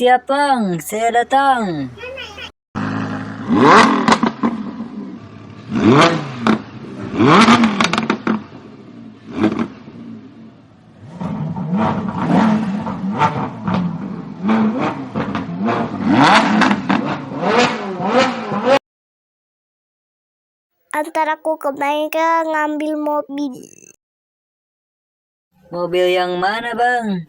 Siap bang, saya datang. Antara aku ke bengkel ngambil mobil. Mobil yang mana bang?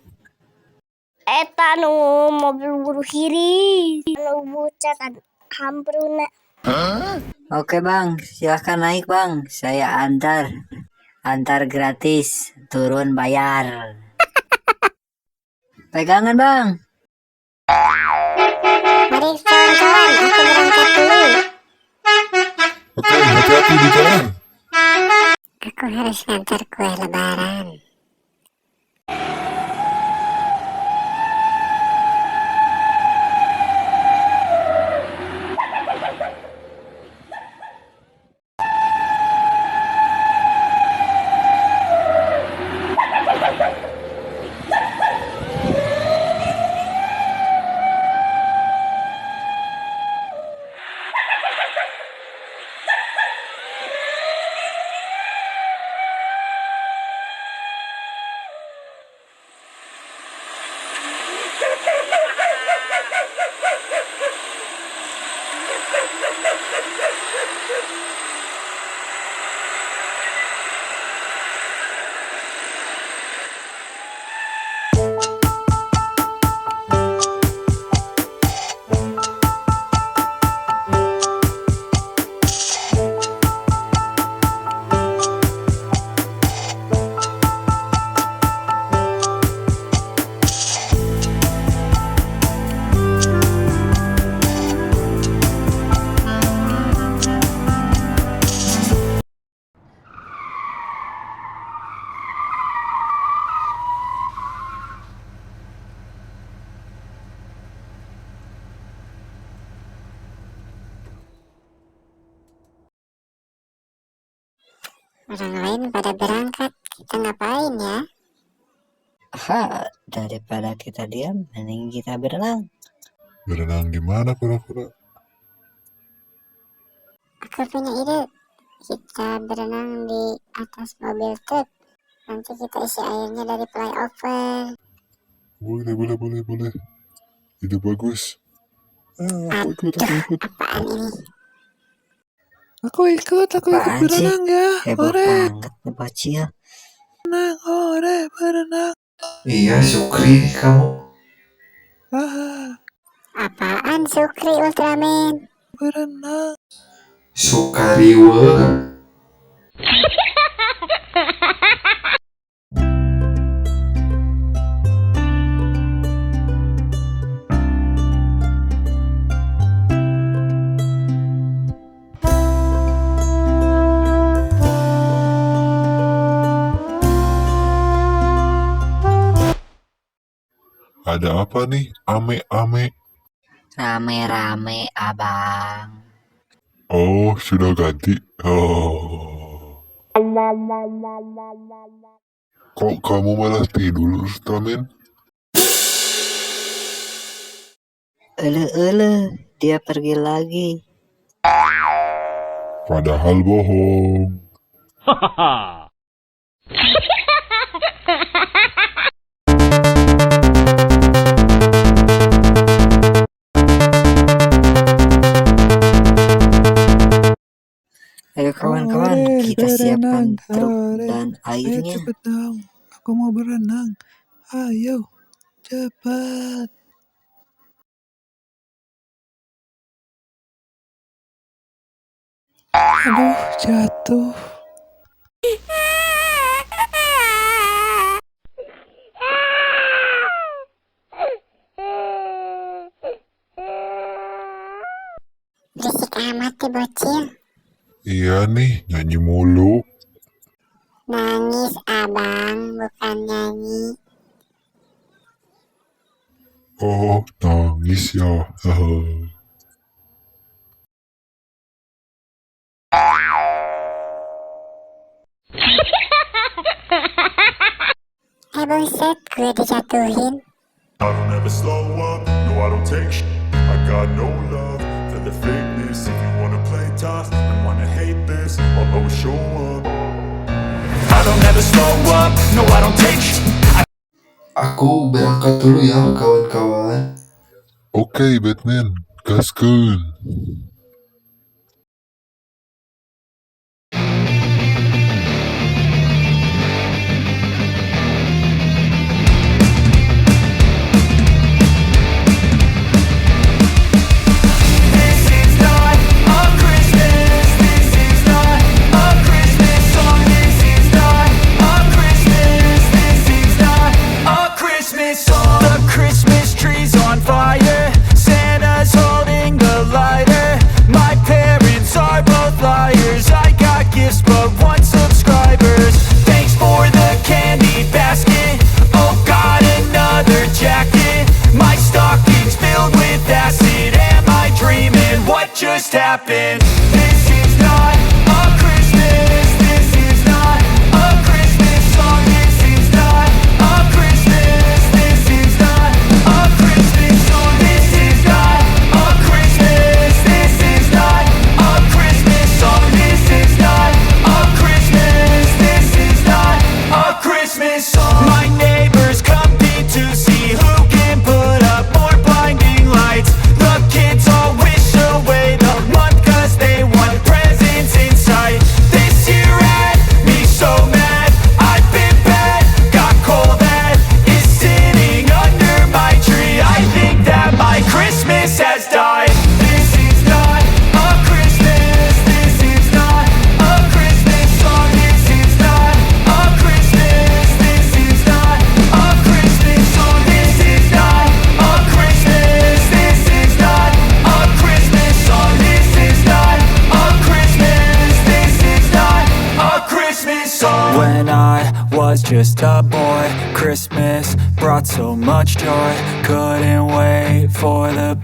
Eta nu mobil buru kiri, nu bucat hambruna. Oke bang, silahkan naik bang. Saya antar gratis, turun bayar. Pegangan bang. Mari kawan-kawan, aku berangkat dulu. Oke, hati-hati di jalan. Aku harus ngantar kue lebaran. Orang lain pada berangkat, kita ngapain ya? Daripada kita diam, mending kita berenang. Berenang gimana kura-kura? Aku punya ide. Kita berenang di atas mobil truk. Nanti kita isi airnya dari flyover. Boleh. Ide bagus. Aku ikut. Apaan ini? Aku ikut Apaan sih? berenang ya. Heboh banget nih bocil. Berenang. Iya, Sukri kamu. Apaan Sukri Ultraman? Berenang. Sukariwe. Ada apa nih? Ame-ame. Rame-rame abang. Oh, sudah ganti. Oh. Kok kamu malah tidur, Ultraman? Dia pergi lagi. Padahal bohong. Ayo kawan-kawan, kita siapkan truk dan airnya. Cepet dong. Aku mau berenang. Ayo, cepat. Aduh, jatuh. Berisik amat tuh bocil. Iya nih, nyanyi mulu. Nangis abang, bukan nyanyi. Oh, nangis ya. Buset, gue dijatuhin. I'll never slow up. no I don't take shit. I got no love for the fakeness. If you wanna play tough and wanna hate this, I'll always show up. I don't ever slow up, no I don't take shit. Aku berangkat dulu ya kawan-kawan. Oke, Batman, gaskeun. Just happened. This is not a Christmas. This is not a Christmas song. This is not a Christmas. This is not a Christmas song. This is not a Christmas. This is not a Christmas song. This is not a Christmas. This is not a Christmas song. My neighbors compete to see who can put up more blinding lights. The kids all wish away the month 'cause they want presents in sight. This year had me so mad, I've been bad, got coal that is sitting under my tree. I think that my Christmas has died. This is not a Christmas. This is not a Christmas song. This is not a Christmas. This is not a Christmas song. This is not a Christmas. This is not a Christmas song. This is not a Christmas. This is not a Christmas song. When I was just a boy, Christmas brought so much joy. Couldn't wait for the